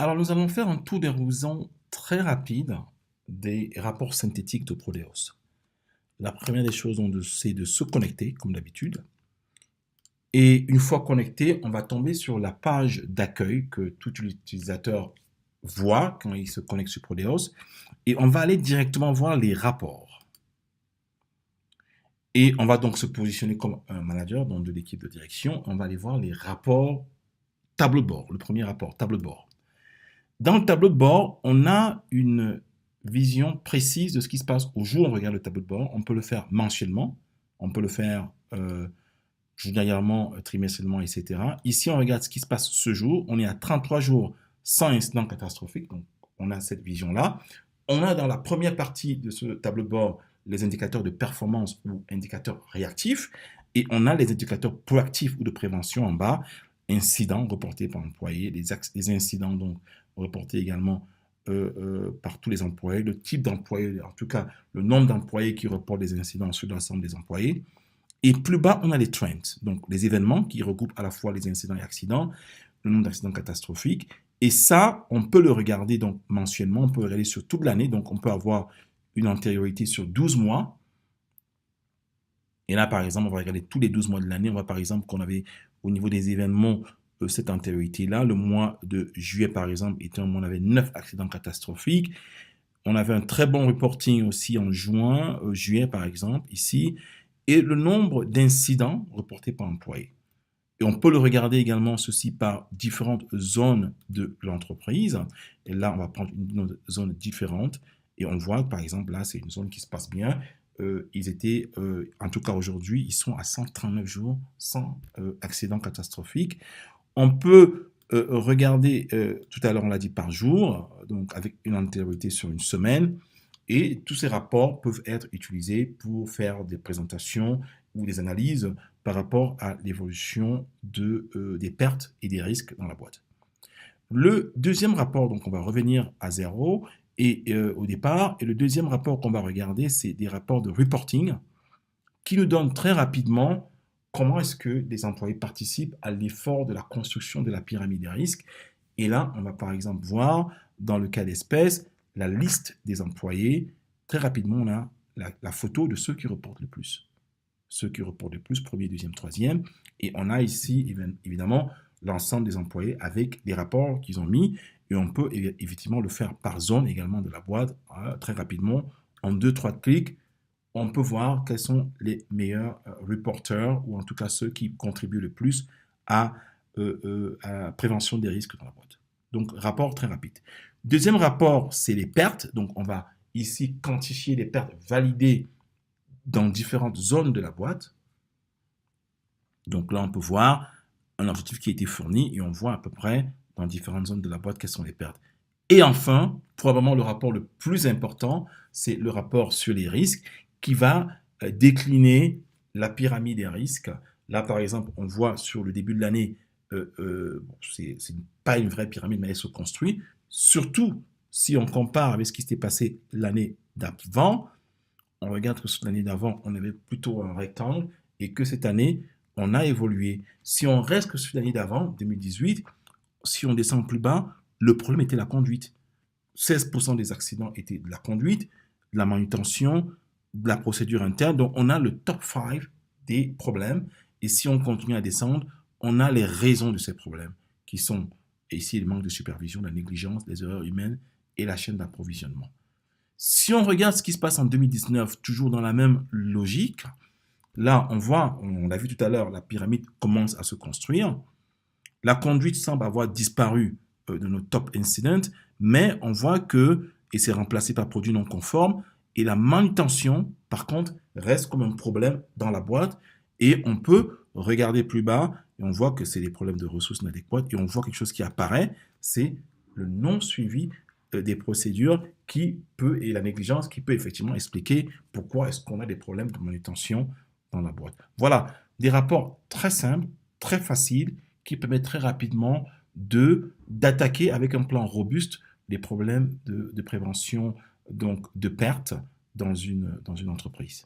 Alors, nous allons faire un tour d'horizon très rapide des rapports synthétiques de Prodeos. La première des choses, c'est de se connecter, comme d'habitude. Et une fois connecté, on va tomber sur la page d'accueil que tout utilisateur voit quand il se connecte sur Prodeos. Et on va aller directement voir les rapports. Et on va donc se positionner comme un manager, donc de l'équipe de direction. On va aller voir les rapports tableau de bord. Le premier rapport, tableau de bord. Dans le tableau de bord, on a une vision précise de ce qui se passe au jour où on regarde le tableau de bord. On peut le faire mensuellement, on peut le faire journalièrement, trimestriellement, etc. Ici, on regarde ce qui se passe ce jour. On est à 33 jours sans incident catastrophique, donc on a cette vision-là. On a dans la première partie de ce tableau de bord les indicateurs de performance ou indicateurs réactifs, et on a les indicateurs proactifs ou de prévention en bas, incidents reportés par l'employé, les incidents donc reportés également par tous les employés, le type d'employé, en tout cas le nombre d'employés qui reportent des incidents sur l'ensemble des employés. Et plus bas, on a les trends, donc les événements qui regroupent à la fois les incidents et accidents, le nombre d'accidents catastrophiques. Et ça, on peut le regarder donc mensuellement, on peut regarder sur toute l'année, donc on peut avoir une antériorité sur 12 mois. Et là, par exemple, on va regarder tous les 12 mois de l'année. On voit par exemple qu'on avait au niveau des événements cette antériorité-là. Le mois de juillet, par exemple, était un mois où on avait 9 accidents catastrophiques. On avait un très bon reporting aussi en juin, juillet par exemple, ici. Et le nombre d'incidents reportés par employé. Et on peut le regarder également ceci par différentes zones de l'entreprise. Et là, on va prendre une zone différente. Et on voit que, par exemple, là, c'est une zone qui se passe bien. Ils étaient, en tout cas aujourd'hui, ils sont à 139 jours sans accident catastrophique. On peut regarder, tout à l'heure on l'a dit par jour, donc avec une antériorité sur une semaine. Et tous ces rapports peuvent être utilisés pour faire des présentations ou des analyses par rapport à l'évolution des pertes et des risques dans la boîte. Le deuxième rapport, donc on va revenir à zéro et au départ, et le deuxième rapport qu'on va regarder, c'est des rapports de reporting qui nous donnent très rapidement comment est-ce que les employés participent à l'effort de la construction de la pyramide des risques. Et là, on va par exemple voir, dans le cas d'espèce, la liste des employés. Très rapidement, on a la photo de ceux qui reportent le plus. Ceux qui reportent le plus, premier, deuxième, troisième. Et on a ici, évidemment, l'ensemble des employés avec les rapports qu'ils ont mis. Et on peut effectivement le faire par zone également de la boîte, très rapidement. En 2-3 clics, on peut voir quels sont les meilleurs reporters, ou en tout cas ceux qui contribuent le plus à la prévention des risques dans la boîte. Donc, rapport très rapide. Deuxième rapport, c'est les pertes. Donc, on va ici quantifier les pertes validées dans différentes zones de la boîte. Donc là, on peut voir un objectif qui a été fourni et on voit à peu près dans différentes zones de la boîte quelles sont les pertes. Et enfin, probablement le rapport le plus important, c'est le rapport sur les risques qui va décliner la pyramide des risques. Là, par exemple, on voit sur le début de l'année, c'est pas une vraie pyramide, mais elle se construit. Surtout si on compare avec ce qui s'était passé l'année d'avant. On regarde que sur l'année d'avant, on avait plutôt un rectangle et que cette année, on a évolué. Si on reste que sur l'année d'avant, 2018, si on descend plus bas, le problème était la conduite. 16% des accidents étaient de la conduite, de la manutention, de la procédure interne. Donc, on a le top 5 des problèmes. Et si on continue à descendre, on a les raisons de ces problèmes qui sont ici le manque de supervision, la négligence, les erreurs humaines et la chaîne d'approvisionnement. Si on regarde ce qui se passe en 2019, toujours dans la même logique, là, on voit, on l'a vu tout à l'heure, la pyramide commence à se construire. La conduite semble avoir disparu de nos top incidents, mais on voit que, et c'est remplacé par produits non conformes, et la manutention, par contre, reste comme un problème dans la boîte, et on peut regarder plus bas, et on voit que c'est des problèmes de ressources inadéquates, et on voit quelque chose qui apparaît, c'est le non-suivi des procédures qui peut, et la négligence qui peut effectivement expliquer pourquoi est-ce qu'on a des problèmes de manutention dans la boîte. Voilà, des rapports très simples, très faciles, qui permettent très rapidement d'attaquer avec un plan robuste les problèmes de prévention donc de pertes dans une entreprise.